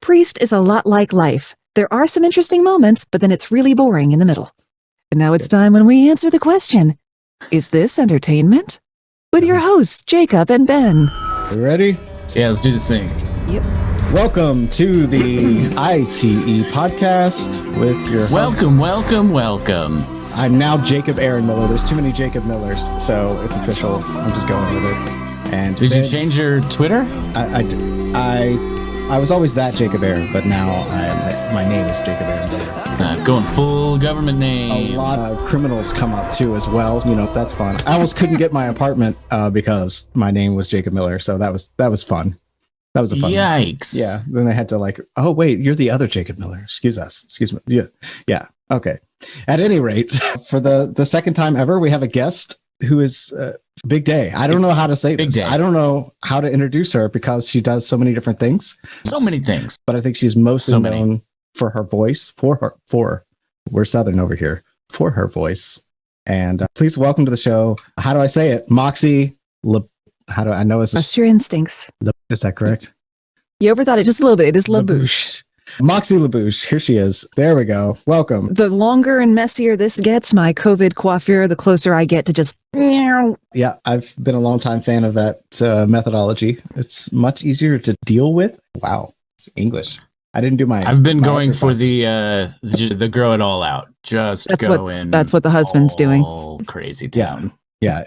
Priest is a lot like life. There are some interesting moments, but then it's really boring in the middle. And now it's time when we answer the question, is this entertainment? With your hosts, Jacob and Ben. You ready? Yeah, let's do this thing. Yep. Welcome to the ITE podcast with your host. Welcome. I'm now Jacob Aaron Miller. There's too many Jacob Millers, so it's official. I'm just going with it. And did you change your Twitter? I was always that Jacob Aaron, but now my name is Jacob Aaron Miller. Going full government name. A lot of criminals come up too as well. You know, that's fun. I almost couldn't get my apartment because my name was Jacob Miller, so that was fun. That was a fun Yikes. one. Yeah. Then they had to oh wait, you're the other Jacob Miller. Excuse me. Yeah. Okay. At any rate, for the second time ever, we have a guest who is Big Day. I don't know how to say this. I don't know how to introduce her because she does so many different things. So many things. But I think she's mostly known for her voice, we're Southern over here, for her voice. And please welcome to the show. How do I say it? Moxie how do I know it's Trust your instincts. Is that correct? You overthought it just a little bit. It is LaBouche. Moxie LaBouche. Here she is. There we go. Welcome. The longer and messier this gets, my COVID coiffure, the closer I get to just... Yeah, I've been a long-time fan of that methodology. It's much easier to deal with. Wow. It's English. I didn't do my... I've been going for the grow it all out. That's what the husband's doing. Crazy town. Yeah.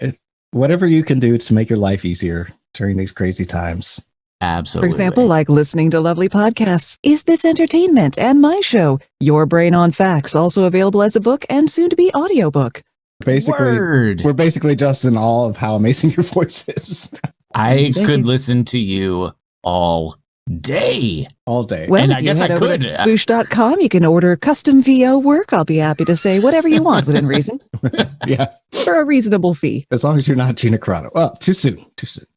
Whatever you can do to make your life easier during these crazy times. Absolutely. For example, like listening to lovely podcasts, Is This Entertainment? And my show, Your Brain on Facts, also available as a book and soon to be audiobook. We're basically just in awe of how amazing your voice is. I could listen to you all day. All day. Well, and I guess I could. Boosh.com, you can order custom VO work. I'll be happy to say whatever you want within reason. Yeah. For a reasonable fee. As long as you're not Gina Carano. Oh, too soon.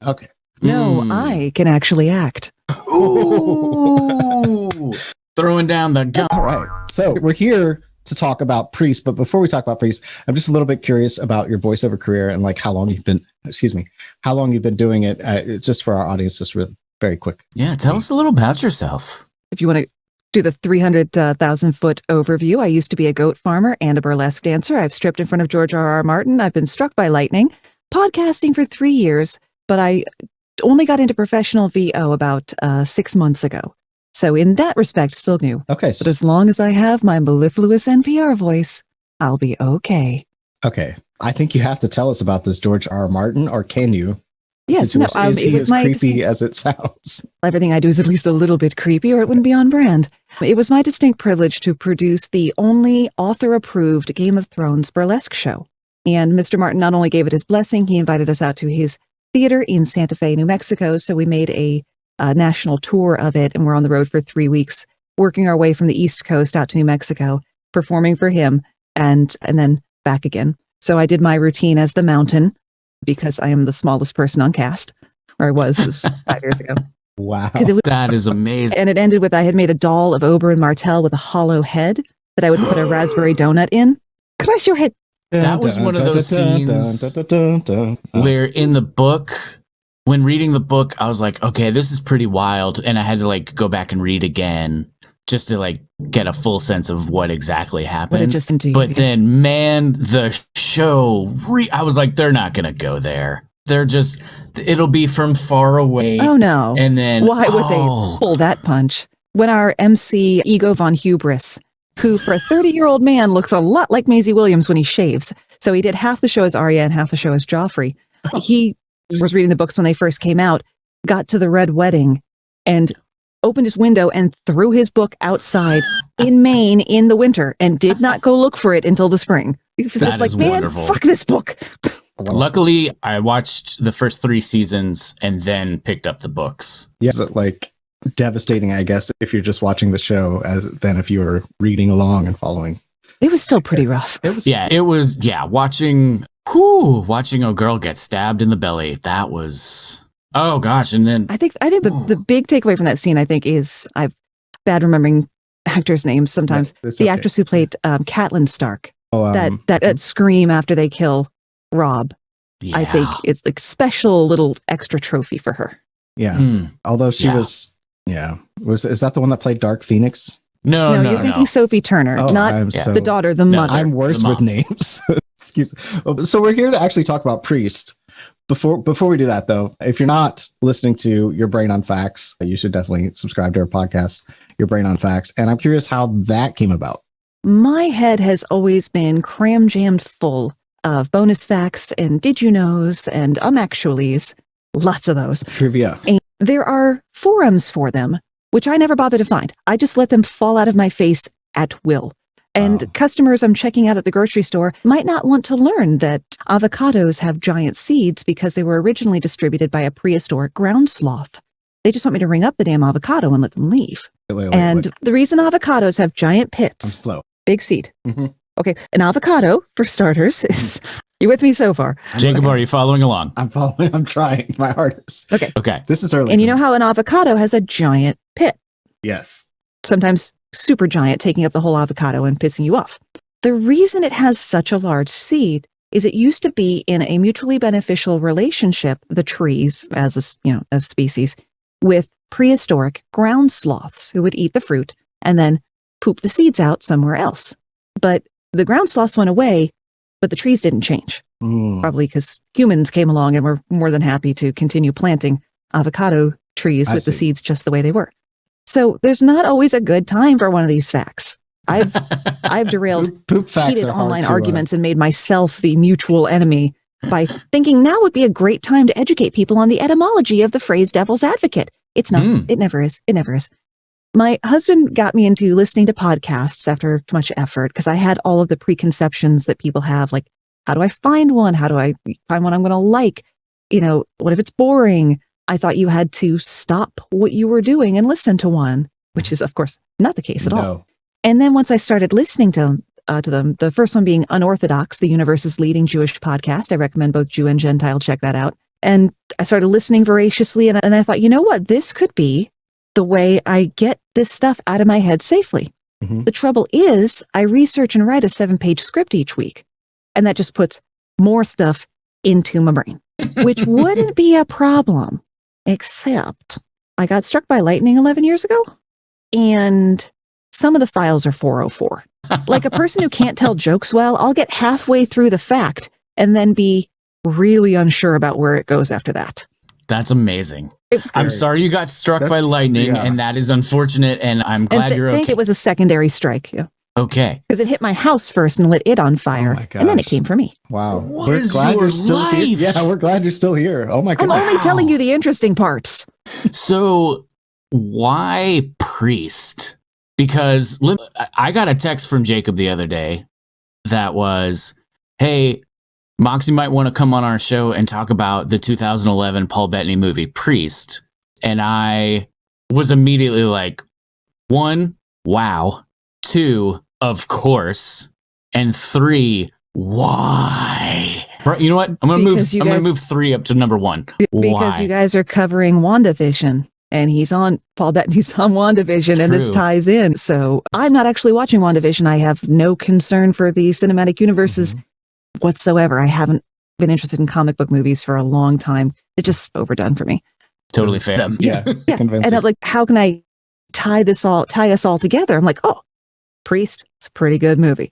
Okay. No, I can actually act. Ooh. Throwing down the gun. All right. So we're here to talk about Priest, but before we talk about Priest, I'm just a little bit curious about your voiceover career and how long you've been doing it, just for our audience, just really very quick. Yeah, tell us a little about yourself. If you want to do the 300,000 foot overview, I used to be a goat farmer and a burlesque dancer. I've stripped in front of George R.R. Martin. I've been struck by lightning, podcasting for 3 years, but I only got into professional VO about 6 months ago. So in that respect, still new. Okay. But as long as I have my mellifluous NPR voice, I'll be okay. Okay. I think you have to tell us about this George R. R. Martin, or can you? Yes. Is he as creepy as it sounds? Everything I do is at least a little bit creepy, or it wouldn't be on brand. It was my distinct privilege to produce the only author-approved Game of Thrones burlesque show. And Mr. Martin not only gave it his blessing, he invited us out to his theater in Santa Fe, New Mexico. So we made a national tour of it, and we're on the road for 3 weeks, working our way from the East Coast out to New Mexico, performing for him, and then back again. So I did my routine as the Mountain, because I am the smallest person on cast, or I was 5 years ago. Wow. That is amazing. And it ended with, I had made a doll of Oberyn Martell with a hollow head that I would put a raspberry donut in. Crush your head. That was one of those scenes where in the book, when reading the book, I was like, okay, this is pretty wild. And I had to go back and read again just to get a full sense of what exactly happened. But then, man, the show, I was like, they're not going to go there. They're just, it'll be from far away. Oh, no. And then, why would they pull that punch? When our MC, Ego von Hubris, who for a 30-year-old man looks a lot like Maisie Williams when he shaves. So he did half the show as Arya and half the show as Joffrey. He was reading the books when they first came out, got to the Red Wedding, and opened his window and threw his book outside in Maine in the winter and did not go look for it until the spring. He was just like, man, wonderful. Fuck this book. Luckily, I watched the first 3 seasons and then picked up the books. Yeah, devastating, I guess, if you're just watching the show than if you were reading along and following. It was still pretty rough. Watching a girl get stabbed in the belly. That was, oh gosh. And then I think the big takeaway from that scene, I think, is I've bad remembering actors' names sometimes. The actress who played Catelyn Stark, that scream after they kill Robb. Yeah. I think it's special little extra trophy for her. Yeah. Although she was Yeah. Is that the one that played Dark Phoenix? No, you're thinking Sophie Turner, not the daughter, the mother. I'm worse with names. Excuse me. So we're here to actually talk about Priest. Before we do that, though, if you're not listening to Your Brain on Facts, you should definitely subscribe to our podcast, Your Brain on Facts. And I'm curious how that came about. My head has always been cram-jammed full of bonus facts and did you knows and actuallys. Lots of those. Trivia. And there are forums for them, which I never bother to find. I just let them fall out of my face at will. And customers I'm checking out at the grocery store might not want to learn that avocados have giant seeds because they were originally distributed by a prehistoric ground sloth. They just want me to ring up the damn avocado and let them leave. Wait. The reason avocados have giant pits. I'm slow. Big seed. Mm-hmm. Okay, an avocado, for starters, is... You with me so far? Jacob, are you following along? I'm following. I'm trying my hardest. Okay. This is early. And you know how an avocado has a giant pit? Yes. Sometimes super giant, taking up the whole avocado and pissing you off. The reason it has such a large seed is it used to be in a mutually beneficial relationship, the trees as species, with prehistoric ground sloths who would eat the fruit and then poop the seeds out somewhere else. But the ground sloths went away, but the trees didn't change. Probably because humans came along and were more than happy to continue planting avocado trees with the seeds just the way they were. So there's not always a good time for one of these facts. I've derailed poop facts heated online arguments and made myself the mutual enemy by thinking now would be a great time to educate people on the etymology of the phrase devil's advocate. It's not. It never is. It never is. My husband got me into listening to podcasts after much effort because I had all of the preconceptions that people have, like, how do I find one? How do I find one I'm going to like? What if it's boring? I thought you had to stop what you were doing and listen to one, which is, of course, not the case at all. And then once I started listening to them, the first one being Unorthodox, the universe's leading Jewish podcast. I recommend both Jew and Gentile check that out. And I started listening voraciously, and I thought, you know what? This could be the way I get this stuff out of my head safely. The trouble is I research and write a 7-page script each week, and that just puts more stuff into my brain, which wouldn't be a problem, except I got struck by lightning 11 years ago, and some of the files are 404. Like a person who can't tell jokes well, I'll get halfway through the fact and then be really unsure about where it goes after that. That's amazing. I'm sorry you got struck by lightning, and that is unfortunate, and I'm glad you're okay. I think it was a secondary strike. Yeah. Okay. Because it hit my house first and lit it on fire, and then it came for me. Wow. We're glad you're still here. Yeah, we're glad you're still here. Oh my goodness. I'm only telling you the interesting parts. So why Priest? Because I got a text from Jacob the other day that was, hey, Moxie might want to come on our show and talk about the 2011 Paul Bettany movie, Priest. And I was immediately like, 1, wow. 2, of course. And 3, why? You know what? I'm going to move 3 up to number 1. Because you guys are covering WandaVision. And Paul Bettany's on WandaVision, and this ties in. So I'm not actually watching WandaVision. I have no concern for the cinematic universes whatsoever. I haven't been interested in comic book movies for a long time. It's just overdone for me. Totally fair. Yeah. And I'm like, how can I tie us all together? I'm like, oh, Priest, it's a pretty good movie.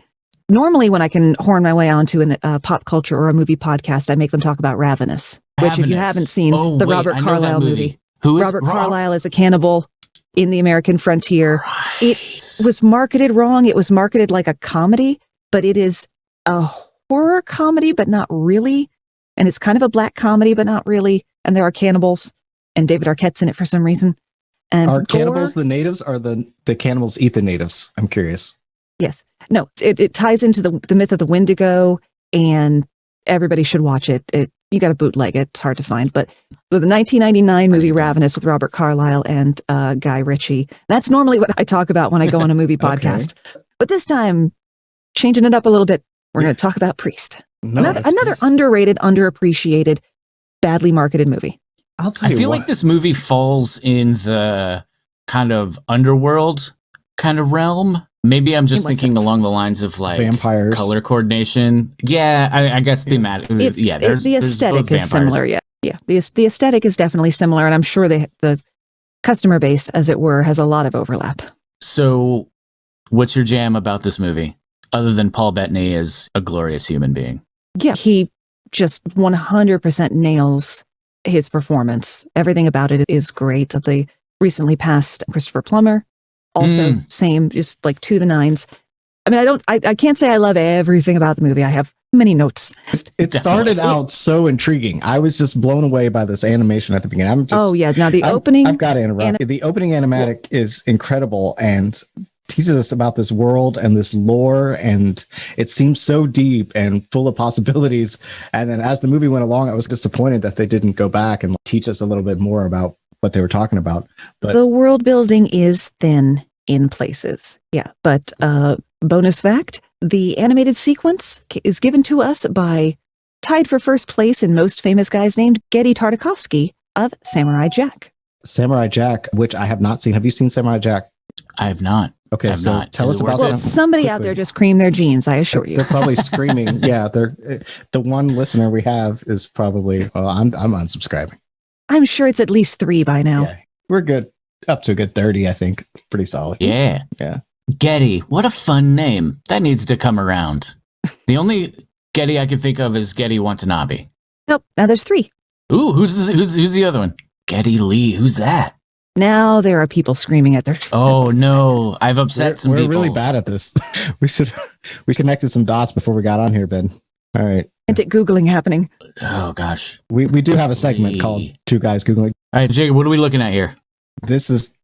Normally when I can horn my way onto a pop culture or a movie podcast, I make them talk about Ravenous, which if you haven't seen, Robert Carlyle movie. Who is Robert Carlyle as a cannibal in the American frontier. Right. It was marketed wrong. It was marketed like a comedy, but it is a horror comedy, but not really. And it's kind of a black comedy, but not really. And there are cannibals, and David Arquette's in it for some reason. And are cannibals the natives, or the cannibals eat the natives? I'm curious. Yes. No, it ties into the myth of the Wendigo, and everybody should watch it. You got to bootleg it. It's hard to find. But the 1999 movie Ravenous with Robert Carlyle and Guy Ritchie. That's normally what I talk about when I go on a movie podcast. But this time, changing it up a little bit, we're going to talk about Priest. Another underrated, underappreciated, badly marketed movie. I'll tell you I feel like this movie falls in the kind of underworld kind of realm. Maybe I'm just thinking along the lines of like vampires, color coordination. Yeah, I guess thematic. The aesthetic is similar. Yeah. The aesthetic is definitely similar, and I'm sure the customer base, as it were, has a lot of overlap. So, what's your jam about this movie, other than Paul Bettany is a glorious human being? Yeah, he just 100% nails his performance. Everything about it is great. The recently passed Christopher Plummer, also same, just like to the nines. I mean, I can't say I love everything about the movie. I have many notes. It started out so intriguing. I was just blown away by this animation at the beginning. Now the opening. I've got to interrupt. The opening animatic is incredible and teaches us about this world and this lore, and it seems so deep and full of possibilities. And then as the movie went along, I was disappointed that they didn't go back and teach us a little bit more about what they were talking about. But the world building is thin in places. Yeah, but bonus fact, the animated sequence is given to us by, tied for first place in most famous guys named Geddy Tartakovsky of Samurai Jack. Samurai Jack, which I have not seen. Have you seen Samurai Jack? I have not. Okay, so not. tell us about Well, somebody out there just creamed their jeans, I assure you. They're probably screaming. Yeah, the one listener we have is probably, I'm unsubscribing. I'm sure it's at least 3 by now. Yeah, we're good. Up to a good 30, I think. Pretty solid. Yeah. Yeah. Getty, what a fun name. That needs to come around. The only Getty I can think of is Getty Watanabe. Nope, now there's 3. Ooh, who's the other one? Getty Lee, who's that? Now there are people screaming at their... Oh no, I've upset some people. We're really bad at this. we connected some dots before we got on here, Ben. All right. Googling happening. Oh gosh. We do have a segment called Two Guys Googling. All right, Jacob, what are we looking at here? This is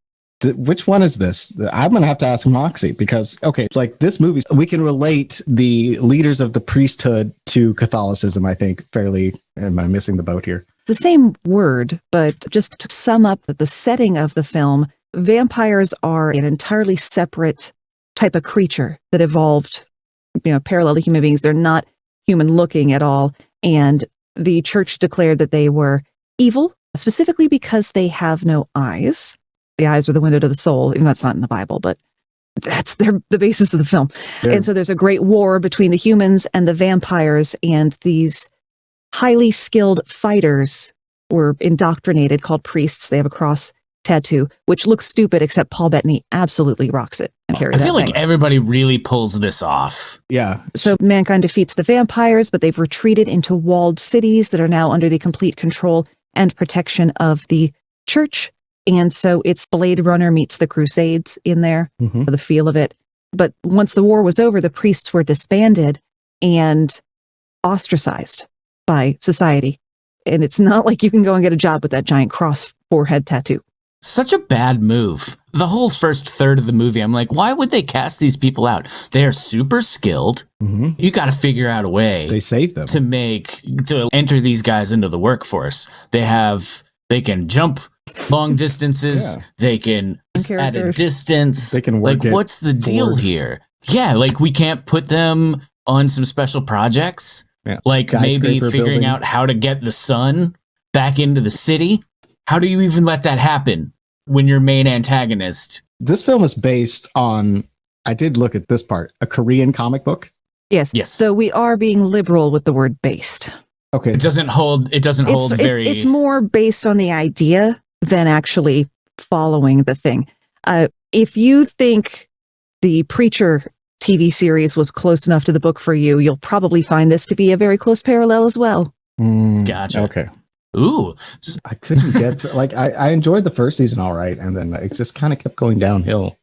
which one is this? I'm going to have to ask Moxie because, okay, like this movie, we can relate the leaders of the priesthood to Catholicism, I think, fairly. Am I missing the boat here? The same word, but just to sum up the setting of the film, vampires are an entirely separate type of creature that evolved, parallel to human beings. They're not human looking at all. And the church declared that they were evil, specifically because they have no eyes. The eyes are the window to the soul, even that's not in the Bible, but that's the basis of the film. Yeah. And so there's a great war between the humans and the vampires, and these highly skilled fighters were indoctrinated, called priests. They have a cross tattoo, which looks stupid, except Paul Bettany absolutely rocks it. And carries I feel like everybody really pulls this off. Yeah. So mankind defeats the vampires, but they've retreated into walled cities that are now under the complete control and protection of the church. And so it's Blade Runner meets the Crusades in there, the feel of it. But once the war was over, the priests were disbanded and ostracized by society. And it's not like you can go and get a job with that giant cross forehead tattoo. Such a bad move. The whole first third of the movie, I'm like, why would they cast these people out? They are super skilled. You got to figure out a way. They save them to enter these guys into the workforce. They can jump long distances. Yeah. They can at a distance. They can work. Like, what's the deal here? Yeah, like we can't put them on some special projects. Yeah. Like maybe figuring out how to get the sun back into the city. How do you even let that happen when your main antagonist? This film is based on, I did look at this part, a Korean comic book. Yes. So we are being liberal with the word based. Okay. It doesn't hold very... It's more based on the idea than actually following the thing. If you think the Preacher TV series was close enough to the book for you, you'll probably find this to be a very close parallel as well. Gotcha. Okay. Ooh. I couldn't get... I enjoyed the first season all right, and then it just kind of kept going downhill.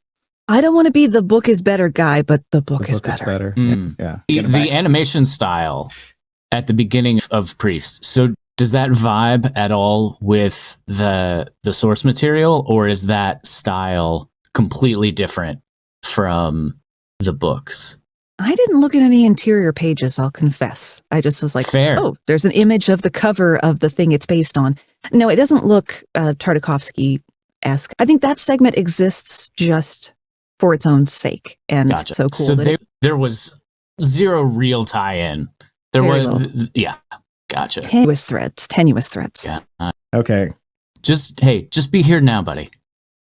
I don't want to be the book is better guy, but the book is better. Yeah. The animation style at the beginning of Priest. So does that vibe at all with the source material, or is that style completely different from the books? I didn't look at any interior pages, I'll confess. I just was like, fair. Oh, there's an image of the cover of the thing it's based on. No, it doesn't look Tartakovsky-esque. I think that segment exists just for its own sake. And gotcha. So cool. So there was zero real tie-in. There was, yeah. Gotcha. Tenuous threads. Yeah. Okay. Just be here now, buddy.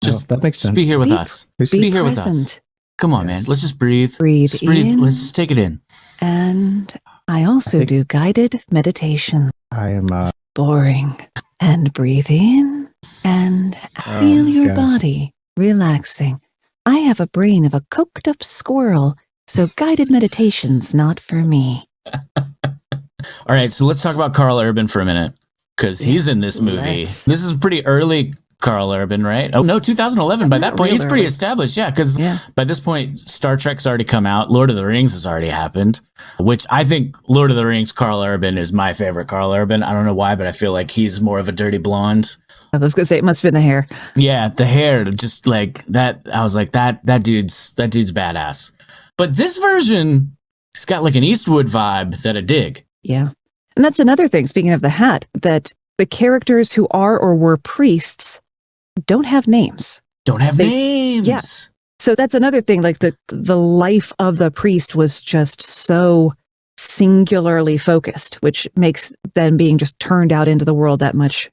That makes sense. Just be here with us. Be here with us. Come on, man. Let's just breathe. Breathe in. Let's just take it in. And I also do guided meditation. I am boring. And breathe in. and feel your body relaxing. I have a brain of a coked up squirrel, so guided meditation's not for me. All right, so let's talk about Karl Urban for a minute, because he's in this movie. This is pretty early Karl Urban, right? Oh, no, 2011. By that point, he's pretty established. Yeah, because by this point, Star Trek's already come out. Lord of the Rings has already happened, which I think Lord of the Rings Karl Urban is my favorite Karl Urban. I don't know why, but I feel like he's more of a dirty blonde. I was going to say it must have been the hair. Yeah, the hair, just like that. I was like, that dude's badass. But this version, it's got like an Eastwood vibe that I dig. Yeah. And that's another thing, speaking of the hat, that the characters who are or were priests don't have names. Don't have names. Yeah. So that's another thing, like the life of the priest was just so singularly focused, which makes them being just turned out into the world that much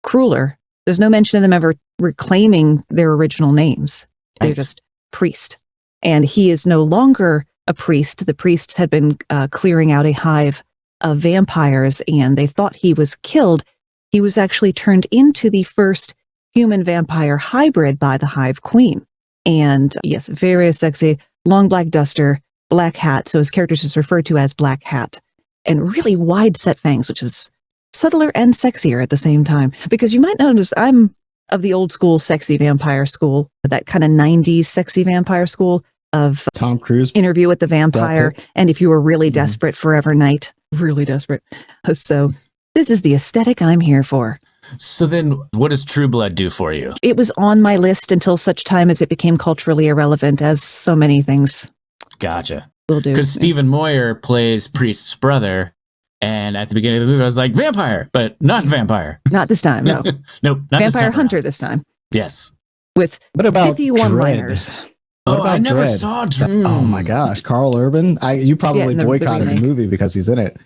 crueler. There's no mention of them ever reclaiming their original names. They're just priest. And he is no longer a priest. The priests had been clearing out a hive of vampires, and they thought he was killed. He was actually turned into the first human vampire hybrid by the Hive Queen. And yes, very sexy, long black duster, black hat. So his character is referred to as Black Hat, and really wide set fangs, which is subtler and sexier at the same time. Because you might notice I'm of the old school sexy vampire school, that kind of 90s sexy vampire school of Tom Cruise, Interview with the Vampire, and If You Were Really Desperate, Forever Night. Really desperate. So this is the aesthetic I'm here for. So then what does True Blood do for you? It was on my list until such time as it became culturally irrelevant, as so many things Gotcha. will do. Because Stephen Moyer plays Priest's brother, and at the beginning of the movie I was like, vampire, but not vampire. Not this time, no. Nope, not this Vampire time Hunter around. this time. Yes. With what about pithy one-liners. I never saw Dread. Oh my gosh, Karl Urban. You probably the boycotted the remake. movie because he's in it.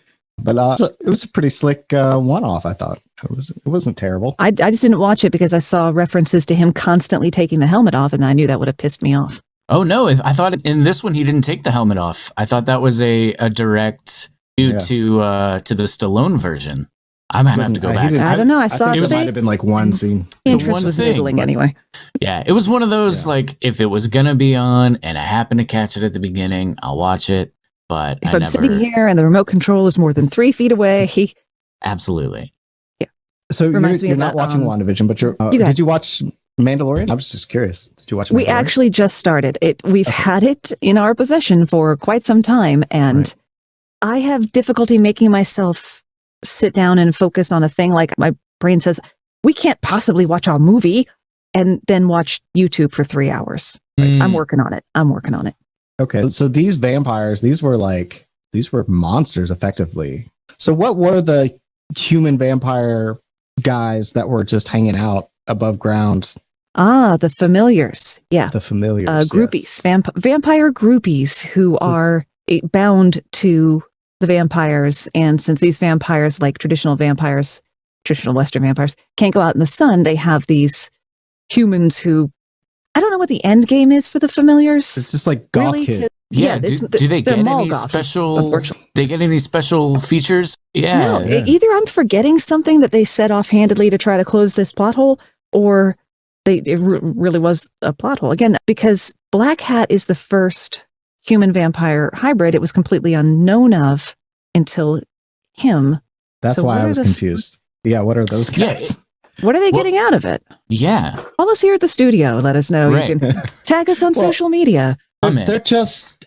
But it was a pretty slick one-off, I thought. It wasn't terrible. I just didn't watch it because I saw references to him constantly taking the helmet off, and I knew that would have pissed me off. Oh no, I thought in this one he didn't take the helmet off. I thought that was a direct to the Stallone version. I might have to go back. I don't know. I saw think it might have been like one scene. Interest was middling anyway. Yeah, it was one of those like if it was gonna be on and I happened to catch it at the beginning, I'll watch it. But if I'm sitting here and the remote control is more than 3 feet away, absolutely. Yeah. So you're not watching WandaVision, but did you watch Mandalorian? I was just curious. Did you watch Mandalorian? We actually just started it. We've had it in our possession for quite some time, and I have difficulty making myself sit down and focus on a thing. Like my brain says, we can't possibly watch a movie and then watch YouTube for 3 hours. I'm working on it. Okay, so these vampires, these were monsters effectively. So what were the human vampire guys that were just hanging out above ground? The familiars. Yeah. The familiars. Groupies, vampire groupies who are bound to the vampires. And since these vampires, like traditional Western vampires, can't go out in the sun, they have these humans who, I don't know what the end game is for the familiars. It's just like goth kid. Yeah, do they get any special? They get any special features? Yeah. No, either I'm forgetting something that they said offhandedly to try to close this plot hole, or it really was a plot hole again. Because Black Hat is the first human vampire hybrid. It was completely unknown of until him. That's why I was confused. Yeah, what are those guys? What are they getting out of it? Yeah. Call us here at the studio. Let us know. Right. You can tag us on social media. I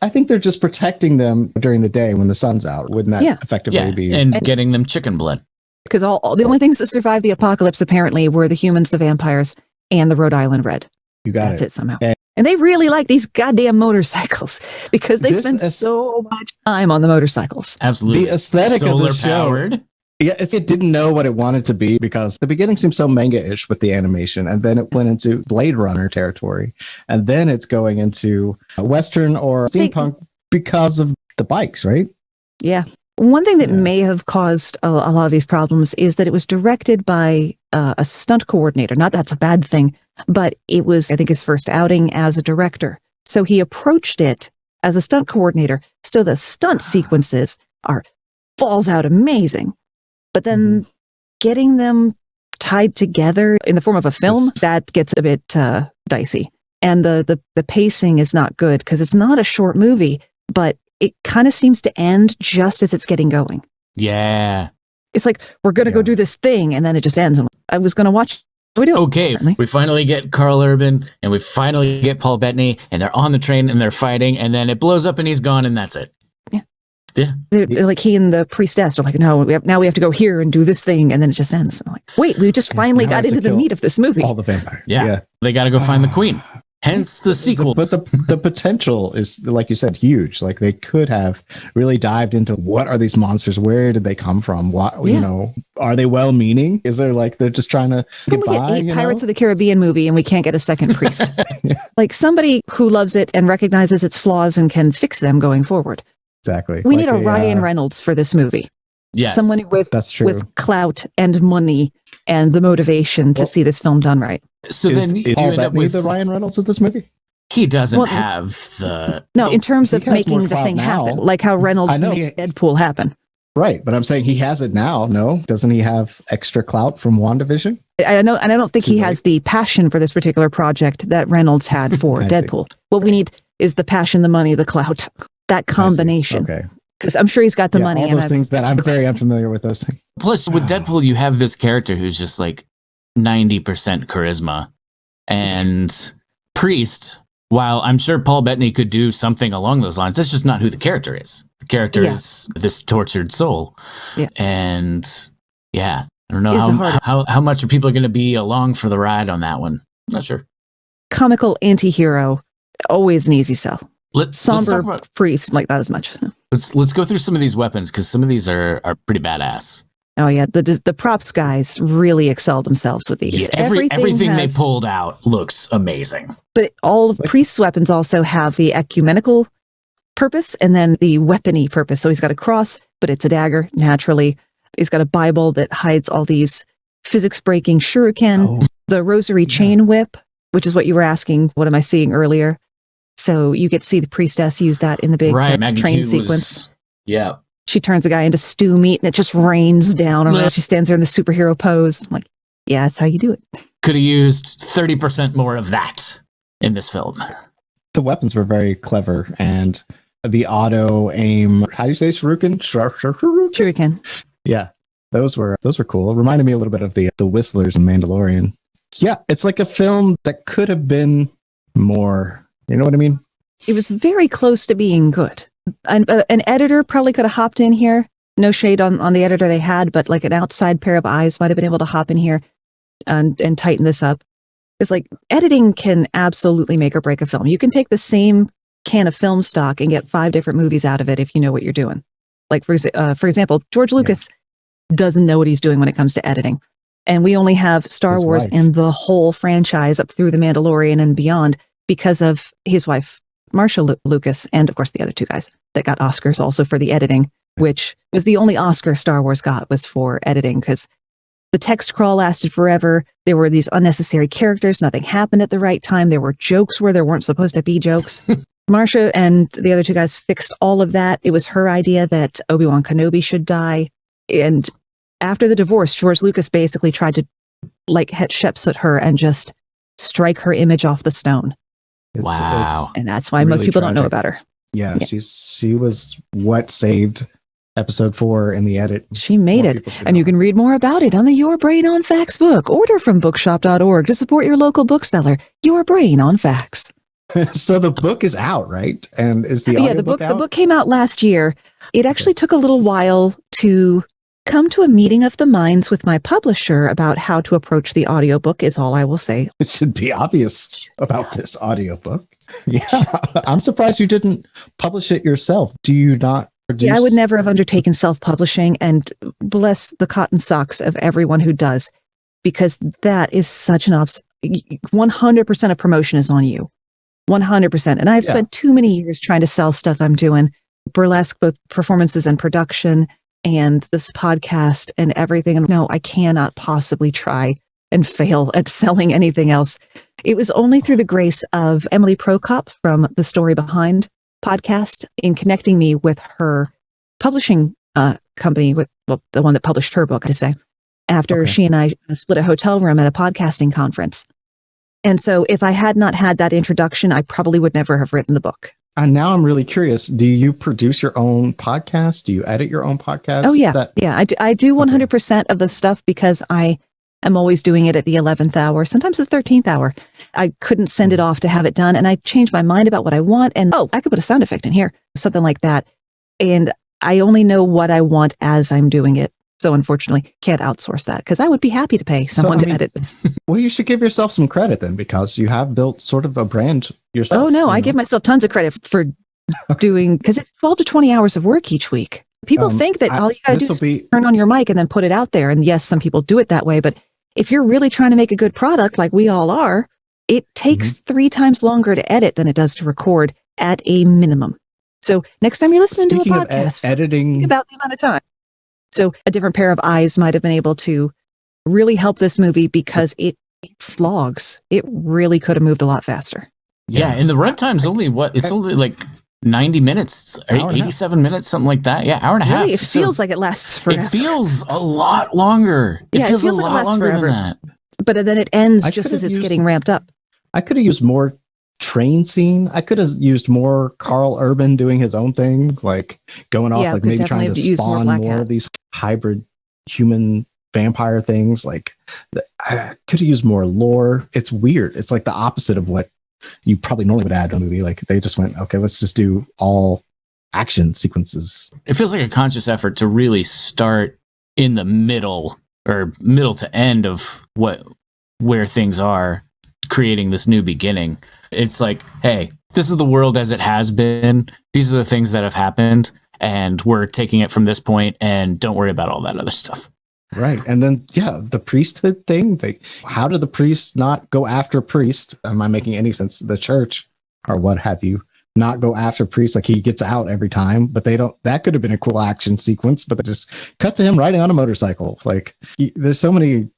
think they're just protecting them during the day when the sun's out. Wouldn't that effectively be? And getting them chicken blood. Because all the only things that survived the apocalypse apparently were the humans, the vampires, and the Rhode Island Red. You got That's it somehow. And they really like these goddamn motorcycles because they spend so much time on the motorcycles. Absolutely. The aesthetic of the show. Powered. Yeah, it didn't know what it wanted to be because the beginning seemed so manga-ish with the animation, and then it went into Blade Runner territory, and then it's going into Western or steampunk because of the bikes, right? Yeah. One thing that may have caused a lot of these problems is that it was directed by a stunt coordinator. Not that's a bad thing, but it was, I think, his first outing as a director. So he approached it as a stunt coordinator. So the stunt sequences are balls out amazing. But then getting them tied together in the form of a film, that gets a bit dicey. And the pacing is not good because it's not a short movie, but it kind of seems to end just as it's getting going. Yeah. It's like, we're going to go do this thing, and then it just ends. And I was going to watch. What do we do? Okay, we finally get Karl Urban, and we finally get Paul Bettany, and they're on the train, and they're fighting, and then it blows up, and he's gone, and that's it. Yeah. They're like, he and the priestess are like, no, now we have to go here and do this thing, and then it just ends. I'm like, wait, we just finally got into the meat of this movie. All the vampires. Yeah. They got to go find the queen. Hence the sequel. But the potential is, like you said, huge. Like, they could have really dived into what are these monsters? Where did they come from? Why, you know, are they well-meaning? Is there like they're just trying to get by? We get 8 Pirates of the Caribbean movie and we can't get a second priest. Like somebody who loves it and recognizes its flaws and can fix them going forward. Exactly. We need a Ryan Reynolds for this movie. Yes. Someone That's true. with clout and money and the motivation to see this film done right. So then you Paul end up Bettany with the Ryan Reynolds of this movie? He doesn't have the... No, in terms of has making more the clout thing now. happen, like how Reynolds I know. made Deadpool happen. Right, but I'm saying he has it now. No, doesn't he have extra clout from WandaVision? I know, and I don't think he has the passion for this particular project that Reynolds had for Deadpool. What we need is the passion, the money, the clout, that combination. Okay. Because I'm sure he's got the money. All those things that I'm very unfamiliar with those things. Plus, with Deadpool, you have this character who's just like 90% charisma. And Priest, while I'm sure Paul Bettany could do something along those lines, that's just not who the character is. The character is this tortured soul. Yeah. And I don't know how much are people going to be along for the ride on that one. Not sure. Comical anti-hero, always an easy sell. Somber Priest, like not as much. Let's go through some of these weapons because some of these are pretty badass. Oh yeah, the props guys really excel themselves with these. Yeah, everything they pulled out looks amazing. But all Priest's weapons also have the ecumenical purpose and then the weapony purpose. So he's got a cross, but it's a dagger naturally. He's got a Bible that hides all these physics-breaking shuriken, the rosary chain whip, which is what you were asking. What am I seeing earlier? So you get to see the priestess use that in the big train sequence. She turns a guy into stew meat and it just rains down on her. She stands there in the superhero pose. I'm like, yeah, that's how you do it. Could have used 30% more of that in this film. The weapons were very clever and the auto aim, how do you say shuriken? Shuriken. Yeah, those were cool. It reminded me a little bit of the Whistlers in Mandalorian. Yeah, it's like a film that could have been more. You know what I mean? It was very close to being good. An editor probably could have hopped in here. No shade on the editor they had, but like an outside pair of eyes might have been able to hop in here and tighten this up. It's like editing can absolutely make or break a film. You can take the same can of film stock and get 5 different movies out of it if you know what you're doing. Like for example, George Lucas doesn't know what he's doing when it comes to editing. And we only have Star Wars and the whole franchise up through The Mandalorian and beyond because of his wife, Marsha Lucas, and of course the other 2 guys that got Oscars also for the editing, which was the only Oscar Star Wars got was for editing because the text crawl lasted forever. There were these unnecessary characters. Nothing happened at the right time. There were jokes where there weren't supposed to be jokes. Marsha and the other 2 guys fixed all of that. It was her idea that Obi-Wan Kenobi should die. And after the divorce, George Lucas basically tried to like Shepsut her and just strike her image off the stone. Wow. And that's why most people don't know about her. Yeah, she was what saved episode 4 in the edit. She made it. And you can read more about it on the Your Brain on Facts book. Order from bookshop.org to support your local bookseller. Your Brain on Facts. So the book is out, right? And is the audiobook out? The book came out last year. It actually took a little while to come to a meeting of the minds with my publisher about how to approach the audiobook is all I will say. It should be obvious about this audiobook. Yeah. I'm surprised you didn't publish it yourself. Do you not produce? Yeah, I would never have undertaken self-publishing, and bless the cotton socks of everyone who does, because that is such an 100% of promotion is on you. 100%. And I've spent too many years trying to sell stuff I'm doing, burlesque, both performances and production, and this podcast and everything. And no, I cannot possibly try and fail at selling anything else. It was only through the grace of Emily Prokop from the Story Behind podcast in connecting me with her publishing company, with the one that published her book, to say. after Okay. she and I split a hotel room at a podcasting conference. And so if I had not had that introduction, I probably would never have written the book. And now I'm really curious. Do you produce your own podcast? Do you edit your own podcast? Oh, yeah. I do 100% of the stuff because I am always doing it at the 11th hour, sometimes the 13th hour. I couldn't send it off to have it done. And I changed my mind about what I want. And I could put a sound effect in here, something like that. And I only know what I want as I'm doing it. So unfortunately, can't outsource that because I would be happy to pay someone to edit this. Well, you should give yourself some credit then, because you have built sort of a brand yourself. Oh, no, I give myself tons of credit for doing, because it's 12 to 20 hours of work each week. People think that all you got to do is turn on your mic and then put it out there. And yes, some people do it that way. But if you're really trying to make a good product like we all are, it takes 3 times longer to edit than it does to record at a minimum. So next time you're listening to a podcast, editing, think about the amount of time. So a different pair of eyes might have been able to really help this movie because it slogs. It really could have moved a lot faster. Yeah, and the runtime's only it's only like 90 minutes, 87 minutes, something like that. Yeah, hour and a half. It feels like it lasts forever. It feels a lot longer. It feels a lot longer than that. But then it ends just as it's getting ramped up. I could have used more train scene. I could have used more Karl Urban doing his own thing, like going off, like maybe trying to spawn more of these hybrid human vampire things. Like I could have used more lore. It's weird. It's like the opposite of what you probably normally would add to a movie. Like they just went, okay, let's just do all action sequences. It feels like a conscious effort to really start in the middle or middle to end of where things are, creating this new beginning. It's like, hey, this is the world as it has been. These are the things that have happened, and we're taking it from this point, and don't worry about all that other stuff. Right. And then, the priesthood thing. How did the priest not go after priest? Am I making any sense? The church or what have you not go after priest? Like he gets out every time, but they don't. That could have been a cool action sequence, but they just cut to him riding on a motorcycle. Like there's so many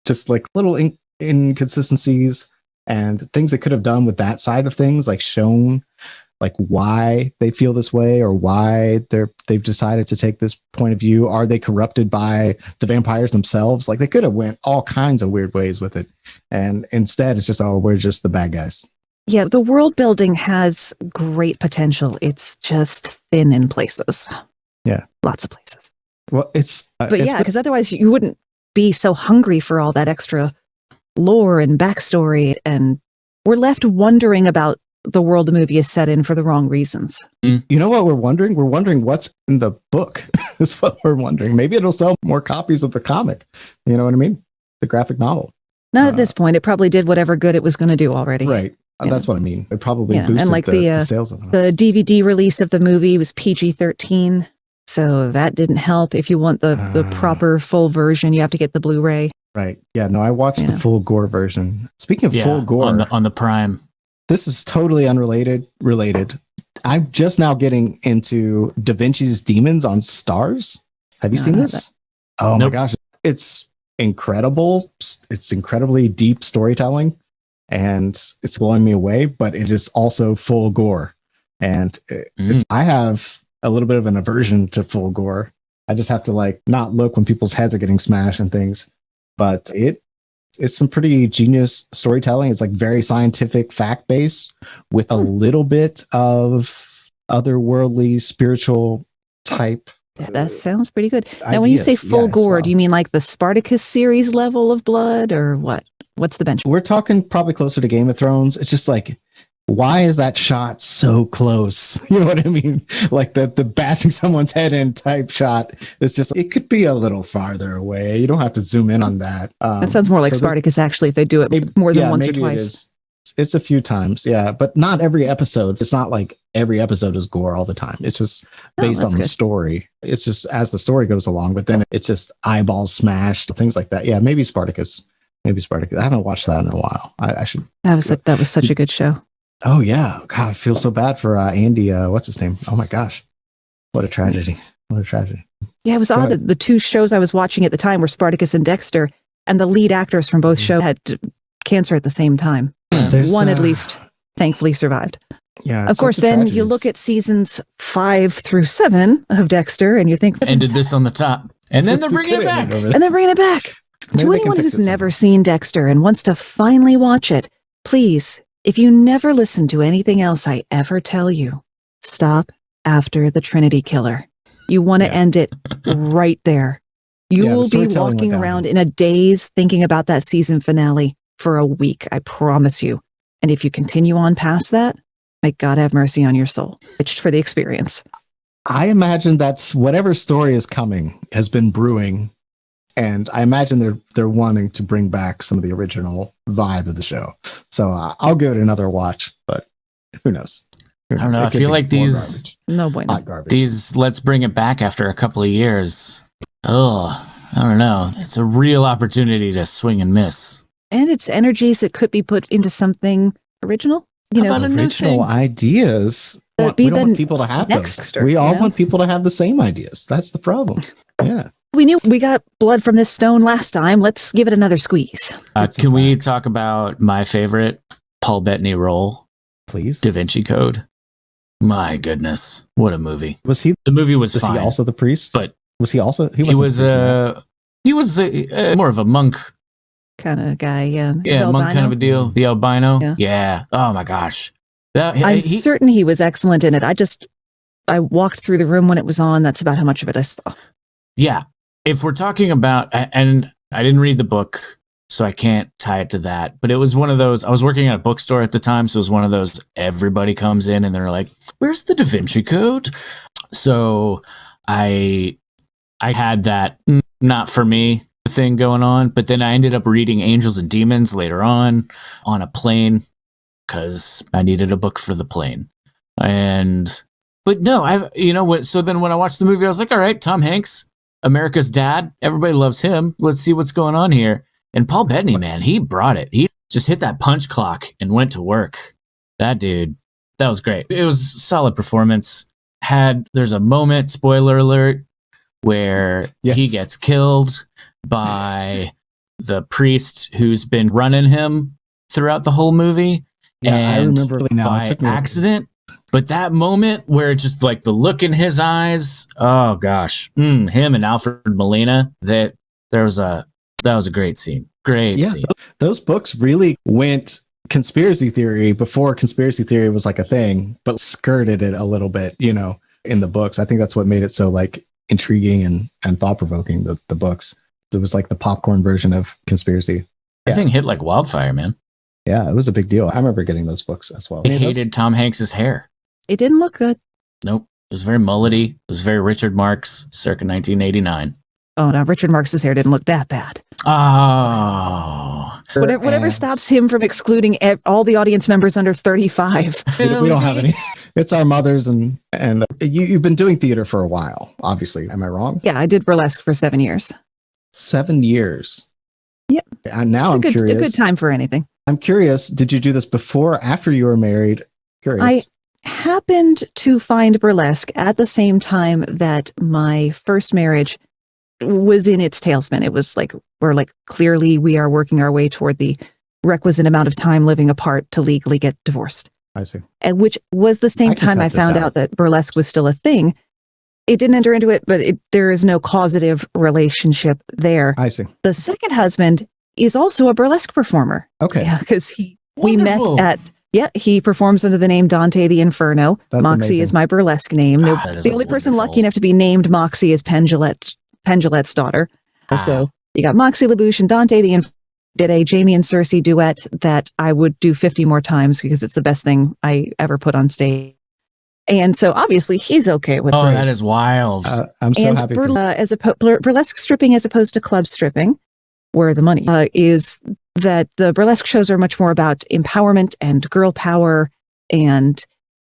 just like little inconsistencies and things they could have done with that side of things, like shown like why they feel this way or why they've decided to take this point of view. Are they corrupted by the vampires themselves? Like they could have went all kinds of weird ways with it. And instead it's just, we're just the bad guys. Yeah, the world building has great potential. It's just thin in places. Yeah. Lots of places. Well, because otherwise you wouldn't be so hungry for all that extra lore and backstory, and we're left wondering about the world the movie is set in for the wrong reasons. You know what we're wondering? We're wondering what's in the book. That's what we're wondering. Maybe it'll sell more copies of the comic. You know what I mean? The graphic novel. Not at this point. It probably did whatever good it was going to do already. Right. That's what I mean. It probably boosted and like the sales of it. The DVD release of the movie was PG-13. So that didn't help. If you want the proper full version, you have to get the Blu-ray. Right. Yeah. No, I watched the full gore version. Speaking of full gore on the Prime. This is totally related. I'm just now getting into Vincis Demons on Stars. Have you seen this? Oh my gosh. It's incredible. It's incredibly deep storytelling and it's blowing me away, but it is also full gore. And I have a little bit of an aversion to full gore. I just have to like not look when people's heads are getting smashed and things, but it's some pretty genius storytelling. It's like very scientific, fact-based with a little bit of otherworldly, spiritual type. Yeah, that sounds pretty good. Now, when you say full gore, do you mean like the Spartacus series level of blood or what? What's the benchmark? We're talking probably closer to Game of Thrones. It's just like, why is that shot so close? You know what I mean? Like the bashing someone's head in type shot. It's just, it could be a little farther away. You don't have to zoom in on that. That sounds more like Spartacus, actually, if they do it more than once or twice. It's a few times, but not every episode. It's not like every episode is gore all the time. It's just based on the story. It's just as the story goes along, but then it's just eyeballs smashed, things like that. Yeah, maybe Spartacus. I haven't watched that in a while. I should. That was such a good show. Oh yeah, God, I feel so bad for Andy. What's his name? Oh my gosh, what a tragedy! Yeah, it was odd. The two shows I was watching at the time were Spartacus and Dexter, and the lead actors from both shows had cancer at the same time. One at least, thankfully, survived. Yeah. Of course, then you look at seasons 5 through 7 of Dexter, and you think ended this on the top. And then they're bringing it back. And they're bringing it back. Maybe To they can anyone fix who's it never seen Dexter and wants to finally watch it, please, if you never listen to anything else I ever tell you, stop after the Trinity Killer. You want to end it right there. You Yeah, the will be storytelling walking went around downhill. in a daze thinking about that season finale for a week, I promise you. And if you continue on past that, may God have mercy on your soul. It's for the experience. I imagine that's whatever story is coming has been brewing, and I imagine they're wanting to bring back some of the original vibe of the show. So I'll give it another watch, but who knows? I don't know. I feel like these No bueno. hot garbage. these let's bring it back after a couple of years. Oh, I don't know. It's a real opportunity to swing and miss. And it's energies that could be put into something original. You How know, about a new original thing? ideas. Be We don't the want people to have next those. Dexter, We all you know? want people to have the same ideas. That's the problem. Yeah. we knew we got blood from this stone last time. Let's give it another squeeze. Get some Can we facts. talk about my favorite Paul Bettany role, Please. Da Vinci Code? My goodness, what a movie! Was he The movie was fine, he also the priest? but was he also he was more of a monk, Kind of guy, yeah. He's monk albino. kind of a deal. The albino, Yeah. yeah. Oh my gosh, I'm certain he was excellent in it. I walked through the room when it was on. That's about how much of it I saw. Yeah. If we're talking about, and I didn't read the book, so I can't tie it to that, but it was one of those, I was working at a bookstore at the time, so it was one of those, everybody comes in and they're like, where's the Da Vinci Code? So I had that not for me thing going on, but then I ended up reading Angels and Demons later on a plane because I needed a book for the plane. But no, so then when I watched the movie, I was like, all right, Tom Hanks, America's dad, everybody loves him. Let's see what's going on here. And Paul Bettany, man, he brought it. He just hit that punch clock and went to work. That dude, that was great. It was a solid performance. There's a moment, spoiler alert, where he gets killed by the priest who's been running him throughout the whole movie. Yeah, and I remember it now. by It took me accident. But that moment where it's just like the look in his eyes, oh gosh, him and Alfred Molina, that was a great scene. Great scene. Those books really went conspiracy theory before conspiracy theory was like a thing, but skirted it a little bit, in the books. I think that's what made it so like intriguing and thought provoking. The books. It was like the popcorn version of conspiracy. That thing hit like wildfire, man. Yeah, it was a big deal. I remember getting those books as well. I hated Tom Hanks's hair. It didn't look good. Nope. It was very mullety. It was very Richard Marx, circa 1989. Oh, no, Richard Marx's hair didn't look that bad. Oh. Whatever stops him from excluding all the audience members under 35. We don't have any. It's our mothers, and you've been doing theater for a while, obviously. Am I wrong? Yeah, I did burlesque for 7 years. 7 years. Yep. And now I'm curious. A good time for anything. I'm curious. Did you do this before or after you were married? Curious. I happened to find burlesque at the same time that my first marriage was in its tailspin. It was like, clearly we are working our way toward the requisite amount of time living apart to legally get divorced. I see. And which was the same time I found out that burlesque was still a thing. It didn't enter into it, but there is no causative relationship there. I see. The second husband is also a burlesque performer. Okay. Yeah, because we met he performs under the name Dante the Inferno. That's Moxie amazing. is my burlesque name. The only person lucky enough to be named Moxie is Penn Jillette's daughter. So you got Moxie LaBouche and Dante the Inferno did a Jamie and Cersei duet that I would do 50 more times because it's the best thing I ever put on stage. And so obviously he's okay with it. Oh, that is wild. I'm so happy for you. Burlesque stripping as opposed to club stripping, where the money is that the burlesque shows are much more about empowerment and girl power, and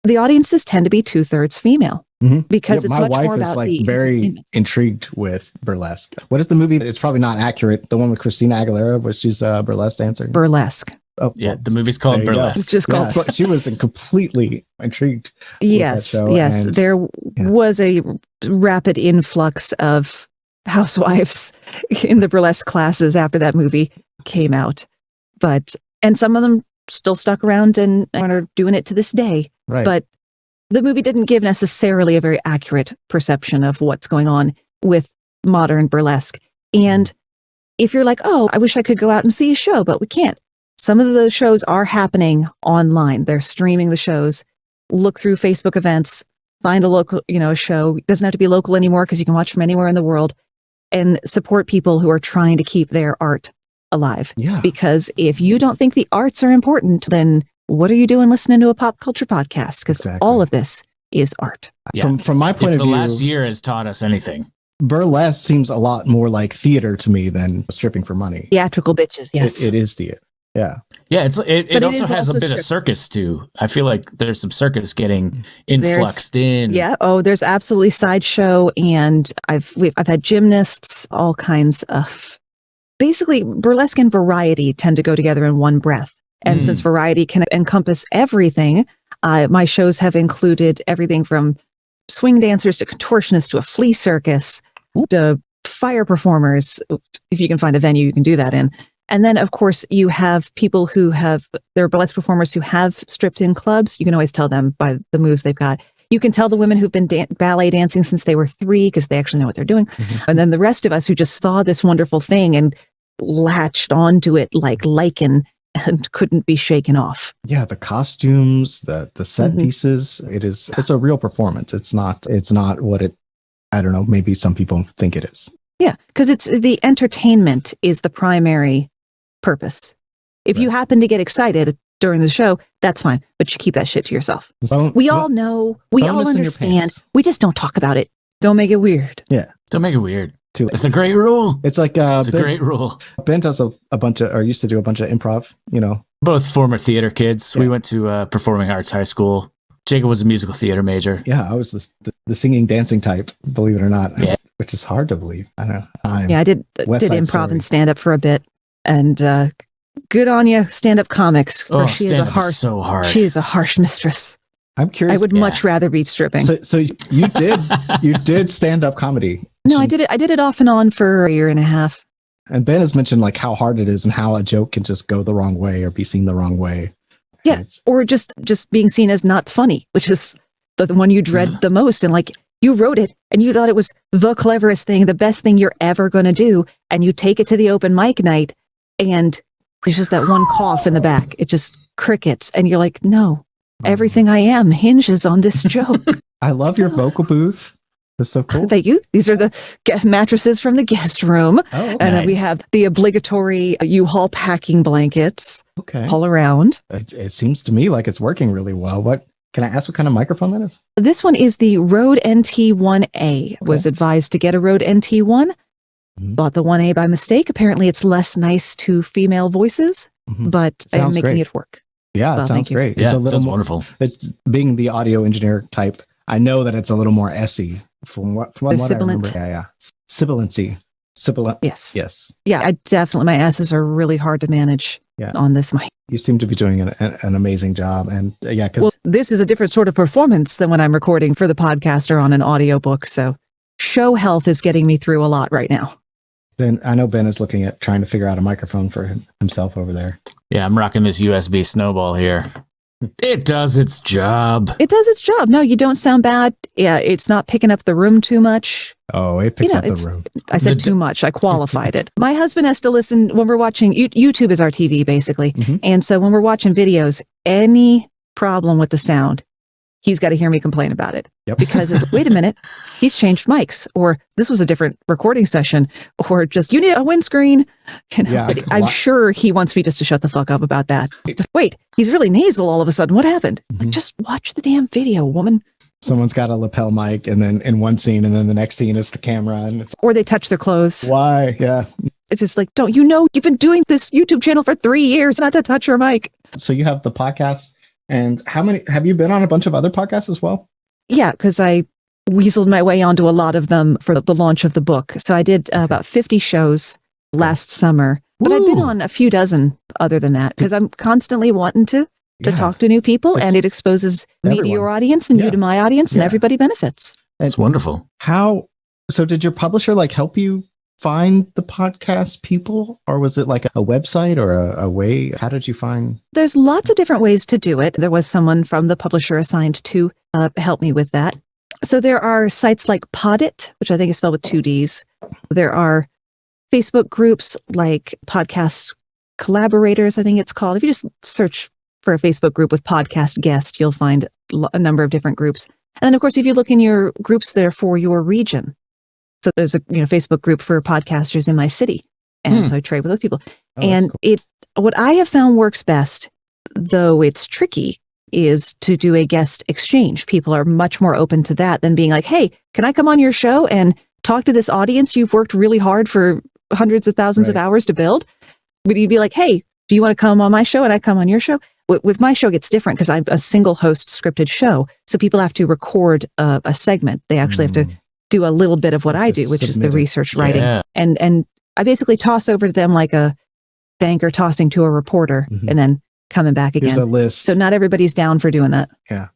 the audiences tend to be 2/3 female because it's my much wife more is about like very intrigued with burlesque. What is the movie? It's probably not accurate. The one with Christina Aguilera, where she's a burlesque dancer. Burlesque. Oh, yeah, the movie's called Burlesque. It's just called. Yeah, she was completely intrigued. Yes, yes. There was a rapid influx of housewives in the burlesque classes after that movie came out, and some of them still stuck around and are doing it to this day. Right. But the movie didn't give necessarily a very accurate perception of what's going on with modern burlesque. And if you're like, oh, I wish I could go out and see a show, but we can't. Some of the shows are happening online. They're streaming the shows. Look through Facebook events, find a local, a show. It doesn't have to be local anymore because you can watch from anywhere in the world, and support people who are trying to keep their art alive. Yeah. Because if you don't think the arts are important, then what are you doing listening to a pop culture podcast? Because all of this is art. Yeah. From my point of the view, last year has taught us anything. burlesque seems a lot more like theater to me than stripping for money. Theatrical bitches, yes. It is theater. Yeah. Yeah, it also is has also a bit of circus too. I feel like there's some circus getting influxed in. Yeah. Oh, there's absolutely sideshow, and I've had gymnasts, all kinds of. Basically, burlesque and variety tend to go together in one breath. And since variety can encompass everything, my shows have included everything from swing dancers to contortionists to a flea circus to fire performers. If you can find a venue you can do that in. And then, of course, you have people they're burlesque performers who have stripped in clubs. You can always tell them by the moves they've got. You can tell the women who've been ballet dancing since they were 3 because they actually know what they're doing. And then the rest of us who just saw this wonderful thing and latched onto it like lichen and couldn't be shaken off. Yeah, the costumes, the set pieces, it's a real performance. It's not what I don't know, maybe some people think it is. Yeah, because it's the entertainment is the primary purpose. If you happen to get excited during the show, that's fine, but you keep that shit to yourself. We all know, we all understand. We just don't talk about it. Don't make it weird. Yeah. Don't make it weird. It's a great rule. It's like it's a great rule. Ben does a bunch of, or used to do a bunch of improv, Both former theater kids. Yeah. We went to performing arts high school. Jacob was a musical theater major. Yeah, I was the singing, dancing type, believe it or not, which is hard to believe. I know. I did improv and stand up for a bit, and good on you, stand up comics. Oh, stand-up is so hard. She is a harsh mistress. I'm curious. I would much rather be stripping. So you did stand up comedy. No, I did it off and on for a year and a half. And Ben has mentioned like how hard it is and how a joke can just go the wrong way or be seen the wrong way. Yeah, or just being seen as not funny, which is the one you dread the most. And like, you wrote it and you thought it was the cleverest thing, the best thing you're ever going to do. And you take it to the open mic night and there's just that one cough in the back. It just crickets. And you're like, no, everything I am hinges on this joke. I love your vocal booth. That's so cool. Thank you. These are the mattresses from the guest room. Oh, okay. And then we have the obligatory U-Haul packing blankets all around. It seems to me like it's working really well. Can I ask what kind of microphone that is? This one is the Rode NT1A. Was advised to get a Rode NT1. Bought the 1A by mistake. Apparently it's less nice to female voices, but I'm making it work. Yeah, it sounds great. Yeah, it's sounds wonderful. It's being the audio engineer type. I know that it's a little more S-y from what I remember. Yeah. Sibilancy. Sibilant. Yes. Yeah, I definitely, my S's are really hard to manage on this mic. You seem to be doing an amazing job. And because this is a different sort of performance than when I'm recording for the podcast or on an audiobook. So show health is getting me through a lot right now. Ben, I know Ben is looking at trying to figure out a microphone for himself over there. Yeah, I'm rocking this USB snowball here. It does its job. It does its job. No, you don't sound bad. Yeah, it's not picking up the room too much. Oh, it picks up the room. I said too much. I qualified it. My husband has to listen when we're watching. YouTube is our TV, basically. And so when we're watching videos, any problem with the sound, he's got to hear me complain about it. Because it's, wait a minute, he's changed mics, or this was a different recording session, or just, you need a windscreen. I'm sure he wants me just to shut the fuck up about that. Wait, he's really nasal all of a sudden. What happened? Like, just watch the damn video, woman. Someone's got a lapel mic, and then in one scene, and then the next scene is the camera, and or they touch their clothes. Why? Yeah. It's just like, don't you know you've been doing this YouTube channel for 3 years, not to touch your mic. So you have the podcast, and how many have you been on? A bunch of other podcasts as well? Yeah, because I weaseled my way onto a lot of them for the launch of the book. So I did about 50 shows last summer, but I've been on a few dozen other than that, because I'm constantly wanting to talk to new people, and it exposes me to your audience and you to my audience, and everybody benefits. It's wonderful. So did your publisher help you find the podcast people, or was it like a website or a way? How did you find? There's lots of different ways to do it. There was someone from the publisher assigned to help me with that. So there are sites like Podit, which I think is spelled with 2 Ds. There are Facebook groups like Podcast Collaborators, I think it's called. If you just search for a Facebook group with podcast guest, you'll find a number of different groups. And then, of course, if you look in your groups there for your region, so there's a Facebook group for podcasters in my city, and so I trade with those people. And cool. What I have found works best, though it's tricky, is to do a guest exchange. People are much more open to that than being like, hey, can I come on your show and talk to this audience you've worked really hard for hundreds of thousands of hours to build? Would you be like, hey, do you want to come on my show and I come on your show? With my show, it's different because I'm a single host scripted show. So people have to record a segment. They actually have to do a little bit of what I do, which is the research writing. Yeah. And I basically toss over to them like a banker tossing to a reporter and then coming back again. Here's a list. So not everybody's down for doing that. Yeah.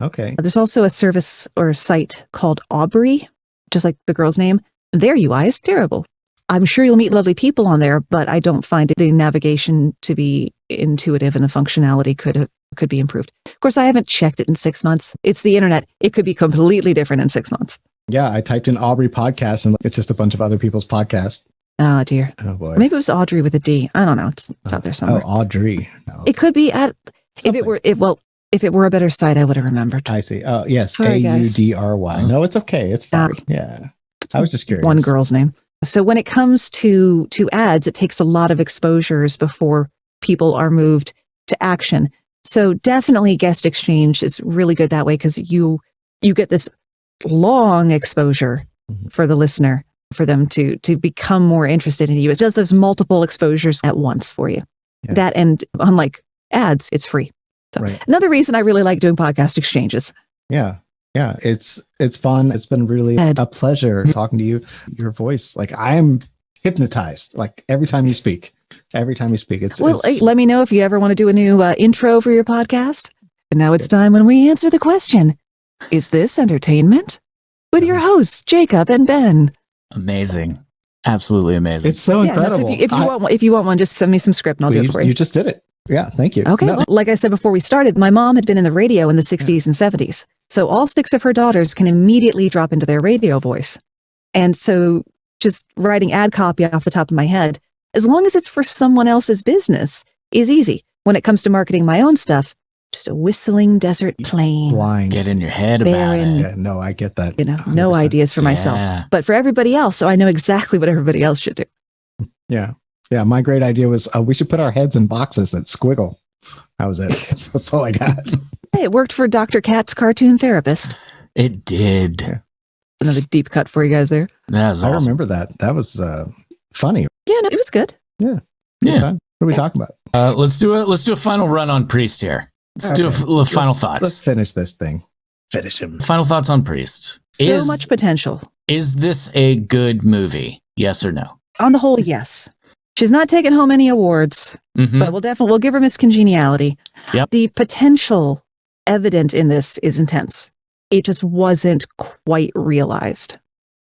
Okay. There's also a service or a site called Aubrey, just like the girl's name. Their UI is terrible. I'm sure you'll meet lovely people on there, but I don't find the navigation to be intuitive and the functionality could be improved. Of course, I haven't checked it in 6 months. It's the internet. It could be completely different in 6 months. Yeah, I typed in Aubrey podcast and it's just a bunch of other people's podcasts. Oh, dear. Oh, boy. Maybe it was Audrey with a D. I don't know. It's out there somewhere. Oh, Audrey. No. It could be at, if it were a better site, I would have remembered. I see. Oh, yes. Sorry, Audry. No, it's okay. It's fine. Yeah. I was just curious. One girl's name. So when it comes to ads, it takes a lot of exposures before people are moved to action. So definitely guest exchange is really good that way because you get this long exposure for the listener, for them to become more interested in you. It does those multiple exposures at once for you. Yeah. That, and unlike ads, it's free. So another reason I really like doing podcast exchanges. Yeah. Yeah. It's fun. It's been really a pleasure talking to you. Your voice, like I'm hypnotized, like every time you speak. It's let me know if you ever want to do a new intro for your podcast. And now it's time when we answer the question, is this entertainment? With your hosts, Jacob and Ben. Amazing. Absolutely amazing. It's so incredible. So if you want one, just send me some script and I'll do it for you. You just did it. Yeah, thank you. Okay. Well, like I said before we started, my mom had been in the radio in the 60s and 70s. So all 6 of her daughters can immediately drop into their radio voice. And so just writing ad copy off the top of my head, as long as it's for someone else's business, is easy. When it comes to marketing my own stuff, just a whistling desert plain. Blind. Get in your head about it. Yeah, no, I get that. 100%. No ideas for myself, but for everybody else. So I know exactly what everybody else should do. Yeah. Yeah. My great idea was we should put our heads in boxes that squiggle. That was it. That's all I got. Hey, it worked for Dr. Katz Cartoon Therapist. It did. Yeah. Another deep cut for you guys there. That was awesome. I remember that. That was funny. Yeah, no, it was good. Yeah. Good time. What are we talking about? Let's do a final run on Priest here. Let's do final thoughts. Let's finish this thing. Finish him. Final thoughts on Priest. So much potential. Is this a good movie? Yes or no? On the whole, yes. She's not taking home any awards, but we'll give her Miss Congeniality. Yep. The potential evident in this is intense. It just wasn't quite realized,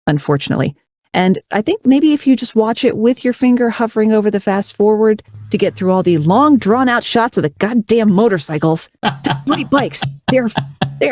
unfortunately. And I think maybe if you just watch it with your finger hovering over the fast forward to get through all the long drawn out shots of the goddamn motorcycles, great bikes. They're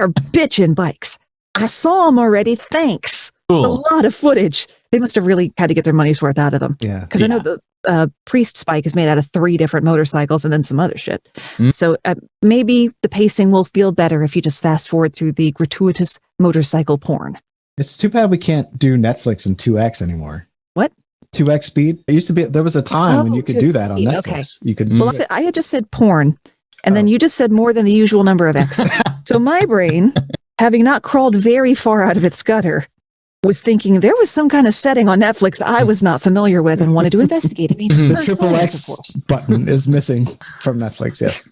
bitchin' bikes. I saw them already. Thanks. Cool. A lot of footage. They must have really had to get their money's worth out of them. Yeah. Because I know the Priest's bike is made out of 3 different motorcycles and then some other shit. So maybe the pacing will feel better if you just fast forward through the gratuitous motorcycle porn. It's too bad we can't do Netflix in 2x anymore. What? 2x speed? It used to be, there was a time when you could do that on Netflix. Okay. You could. Well, I had just said porn, and then you just said more than the usual number of X. So my brain, having not crawled very far out of its gutter, was thinking there was some kind of setting on Netflix I was not familiar with and wanted to investigate. I mean, the triple X button is missing from Netflix, yes.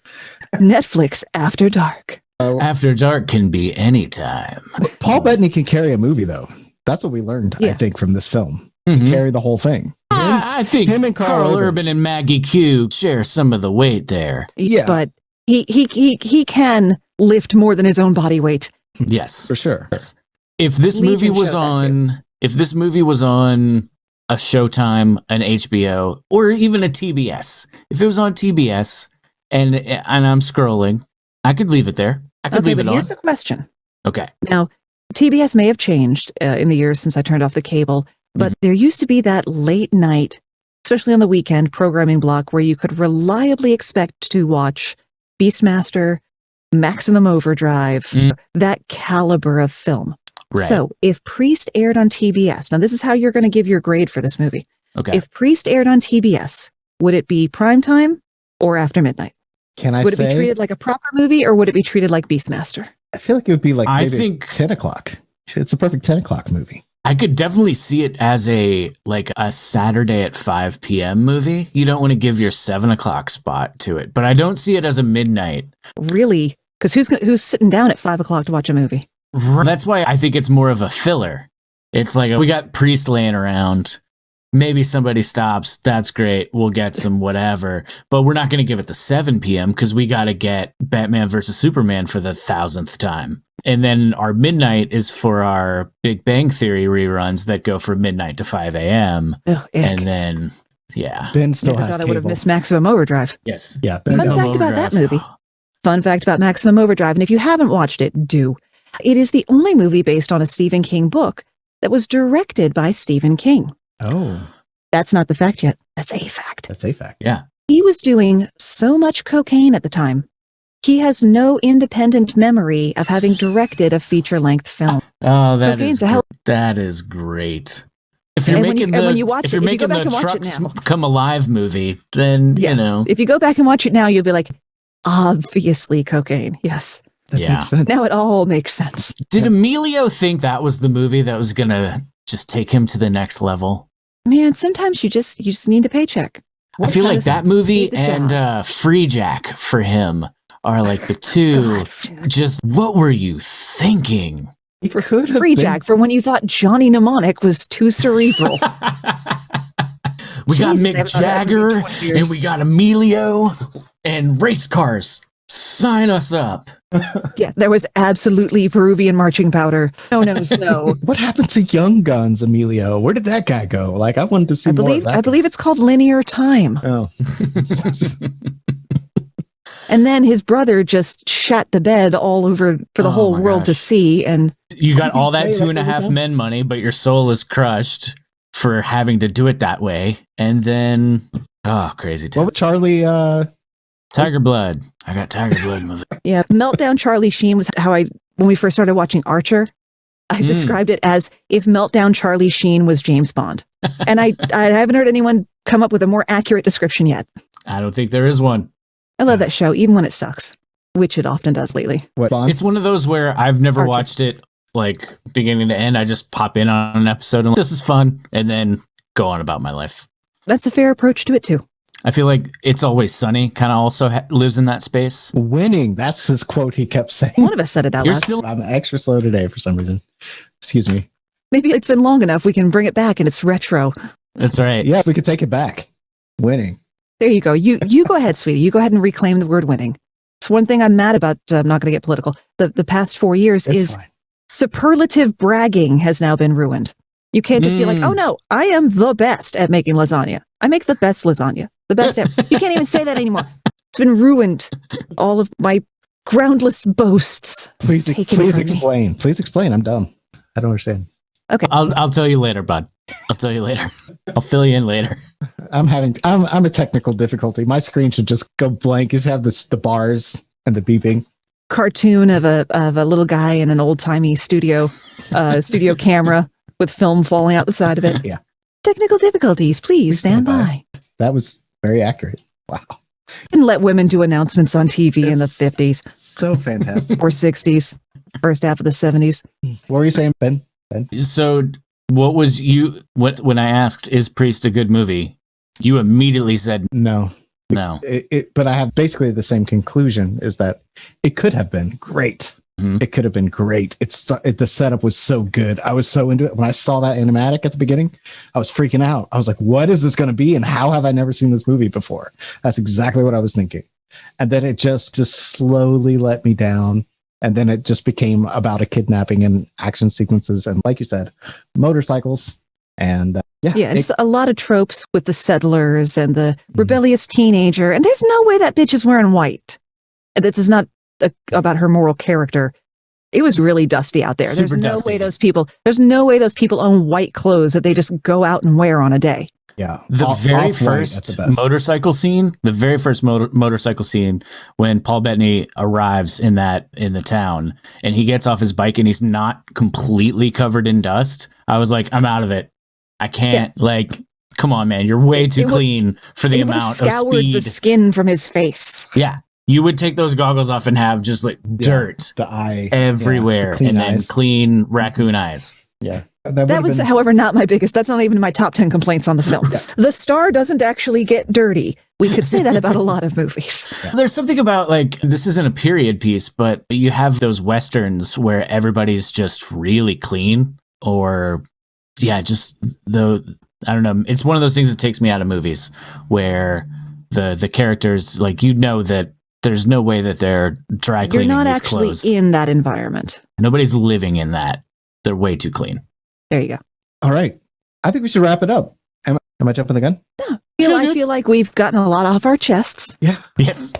Netflix After Dark. After Dark can be anytime. Paul Bettany can carry a movie, though. That's what we learned, I think, from this film. Carry the whole thing. I think him and Karl Urban and Maggie Q share some of the weight there. Yeah. But he can lift more than his own body weight. Yes. For sure. Yes. If this movie was on a Showtime, an HBO, or even a TBS, if it was on TBS and I'm scrolling, I could leave it there. I could leave it on. Here's a question. Okay. Now, TBS may have changed in the years since I turned off the cable, but there used to be that late night, especially on the weekend, programming block where you could reliably expect to watch Beastmaster, Maximum Overdrive, that caliber of film. Right. So if Priest aired on TBS, now this is how you're going to give your grade for this movie. Okay. If Priest aired on TBS, would it be primetime or after midnight? Can I Would it say? be treated like a proper movie or would it be treated like Beastmaster? I feel like it would be like I maybe think 10 o'clock. It's a perfect 10 o'clock movie. I could definitely see it as a Saturday at 5 p.m. movie. You don't want to give your 7 o'clock spot to it, but I don't see it as a midnight. Really? Because who's sitting down at 5 o'clock to watch a movie? That's why I think it's more of a filler. It's like we got Priest laying around. Maybe somebody stops. That's great. We'll get some whatever. But we're not going to give it the 7 p.m. because we got to get Batman versus Superman for the 1000th time. And then our midnight is for our Big Bang Theory reruns that go from midnight to 5 a.m. Oh, And then, yeah. Ben still I has thought I would have cable. missed Maximum Overdrive. Yes. Yeah, Ben Fun does. fact about that movie. Fun fact about Maximum Overdrive, and if you haven't watched it, do. It is the only movie based on a Stephen King book that was directed by Stephen King. Oh, That's not the fact yet. That's a fact. that's a fact. Yeah. He was doing so much cocaine at the time. He has no independent memory of having directed a feature-length film. Oh, Cocaine's a hell- that is great. If you're And when making you- and when you watch if it- you're if you go making back the and watch it Trucks now. Come Alive movie, then Yeah. you know. If you go back and watch it now, you'll be like, obviously cocaine. Yes. That Yeah. makes sense. Now it all makes sense. Did Emilio think that was the movie that was gonna just take him to the next level? Man, sometimes you just need the paycheck. I feel like Just that movie need the and job. Free Jack for him are like the two. God. Just what were you thinking? It could have Free been- Jack for when you thought Johnny Mnemonic was too cerebral. We got Jeez, Mick they haven't done that Jagger movie in 20 years. and we got Emilio and race cars. Sign us up. Yeah, there was absolutely Peruvian marching powder. No snow. What happened to Young Guns, Emilio? Where did that guy go? Like, I wanted to see I more believe of that. it's called linear time. Oh. And then his brother just shat the bed all over for the Oh whole my world to gosh. see. And You got all that Hey, two and a like, half what we men money, but your soul is crushed for having to do it that way. And then, crazy What town. would Charlie, Tiger Blood. I got Tiger Blood movie. yeah, Meltdown Charlie Sheen was how when we first started watching Archer, I Mm. described it as if Meltdown Charlie Sheen was James Bond. And I haven't heard anyone come up with a more accurate description yet. I don't think there is one. I love that show, even when it sucks, which it often does lately. what, Bond? It's one of those where I've never Archer. watched it like beginning to end. I just pop in on an episode and this is fun, and then go on about my life. That's a fair approach to it too. I feel like It's Always Sunny kind of also lives in that space. Winning. That's his quote he kept saying. One of us said it out You're loud. still I'm extra slow today for some reason. Excuse me. Maybe it's been long enough. We can bring it back and it's retro. That's right. Yeah, we could take it back. Winning. There you go. You go ahead, sweetie. You go ahead and reclaim the word winning. It's one thing I'm mad about. I'm not going to get political. The past 4 years It's is fine. superlative bragging has now been ruined. You can't just be like, Mm. oh no, I am the best at making lasagna. I make the best lasagna. The best ever. You can't even say that anymore. It's been ruined. All of my groundless boasts. Please Take it please from me. explain. Please explain. I'm dumb. I don't understand. Okay. I'll tell you later, bud. I'll tell you later. I'll fill you in later. I'm a technical difficulty. My screen should just go blank. Just have the bars and the beeping. Cartoon of a little guy in an old timey studio camera with film falling out the side of it. Yeah. Technical difficulties. Please stand by. That was very accurate. Wow. And let women do announcements on TV in the It's 50s so fantastic. or 60s, first half of the 70s. What were you saying, Ben? So, what was when I asked, is Priest a good movie? You immediately said No. no. But I have basically the same conclusion, is that it could have been great. Mhm. It could have been great. The setup was so good. I was so into it. When I saw that animatic at the beginning, I was freaking out. I was like, what is this going to be? And how have I never seen this movie before? That's exactly what I was thinking. And then it just slowly let me down. And then it just became about a kidnapping and action sequences. And like you said, motorcycles. And Yeah, just a lot of tropes with the settlers and the rebellious teenager. And there's no way that bitch is wearing white. This is not about her moral character. It was really dusty out there. Super There's no dusty. way those people own white clothes that they just go out and wear on a day. Yeah. The very Off-white at first the best. motorcycle scene, motorcycle scene when Paul Bettany arrives in the town and he gets off his bike and he's not completely covered in dust. I was like, I'm out of it. I can't come on, man. You're way too clean for the amount of scoured speed. the skin from his face. Yeah. You would take those goggles off and have just like dirt The eye. everywhere the and eyes. then clean raccoon eyes. Yeah. That was, however, not my biggest. That's not even in my top 10 complaints on the film. The star doesn't actually get dirty. We could say that about a lot of movies. There's something about like, this isn't a period piece, but you have those Westerns where everybody's just really clean or just I don't know. It's one of those things that takes me out of movies where the characters, like, that there's no way that they're dry cleaning You're not these actually clothes. in that environment. Nobody's living in that. They're way too clean. There you go. All right. I think we should wrap it up. Am I jumping the gun? No. I feel like we've gotten a lot off our chests. Yeah. Yes.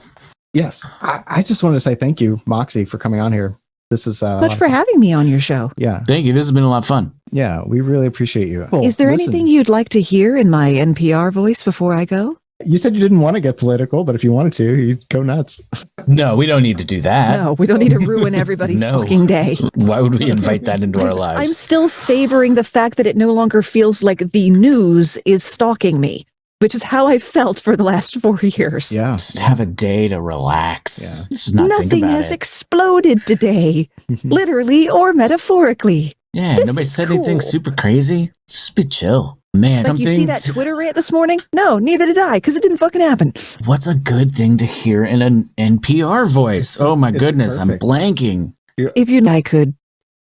Yes. I just wanted to say thank you, Moxie, for coming on here. This is Much for having me on your show. Yeah. Thank you. This has been a lot of fun. Yeah. We really appreciate you. Is there anything you'd like to hear in my NPR voice before I go? You said you didn't want to get political, but if you wanted to, you'd go nuts. No, we don't need to do that. No, we don't need to ruin everybody's fucking day. Why would we invite that into our lives? I'm still savoring the fact that it no longer feels like the news is stalking me, which is how I felt for the last 4 years. Yeah. Just have a day to relax. Yeah. Just not think Nothing about has it. exploded today, literally or metaphorically. Yeah, This nobody is said anything cool. super crazy. Just be chill. Man, Like, you see that Twitter rant this morning? No, neither did I, because it didn't fucking happen. What's a good thing to hear in an NPR voice? Oh my it's goodness, perfect. I'm blanking. If you, I could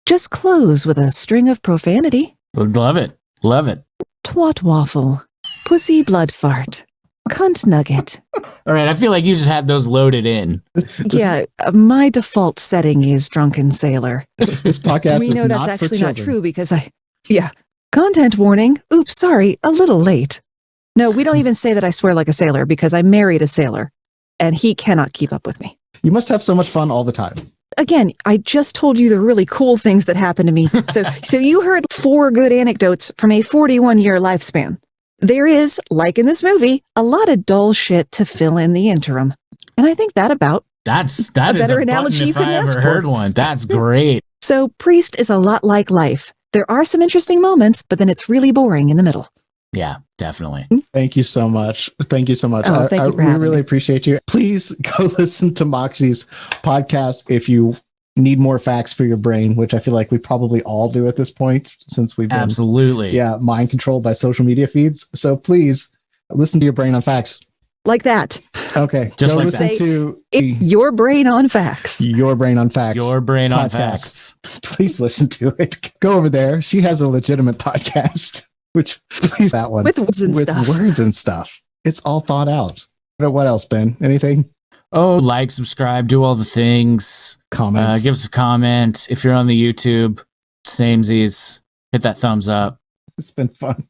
just close with a string of profanity. Love it. Love it. Twat waffle, pussy blood fart, cunt nugget. All right, I feel like you just had those loaded in. Yeah, my default setting is drunken sailor. This podcast We is know not that's for actually not children. true because content warning. Oops, sorry, a little late. No, we don't even say that I swear like a sailor because I married a sailor and he cannot keep up with me. You must have so much fun all the time. Again, I just told you the really cool things that happened to me. So you heard 4 good anecdotes from a 41-year lifespan. There is, like in this movie, a lot of dull shit to fill in the interim. And I think that about. That is better a analogy button you if I couldn't ask ever for. heard one. That's great. So Priest is a lot like life. There are some interesting moments, but then it's really boring in the middle. Yeah, definitely. Thank you so much. Thank you so much. Oh, thank you for we having really me. appreciate you. Please go listen to Moxie's podcast if you need more facts for your brain, which I feel like we probably all do at this point since we've been Absolutely. mind controlled by social media feeds. So please listen to your brain on facts. Like that. Okay. Just go like listen that. to It's your brain on facts. Your Brain on Facts. Your brain on podcast. facts. Please listen to it. Go over there. She has a legitimate podcast, which please that one With words and stuff. words and stuff. It's all thought out. What else, Ben? Anything? Oh, like, subscribe, do all the things. Comments. Give us a comment. If you're on the YouTube, samesies, hit that thumbs up. It's been fun.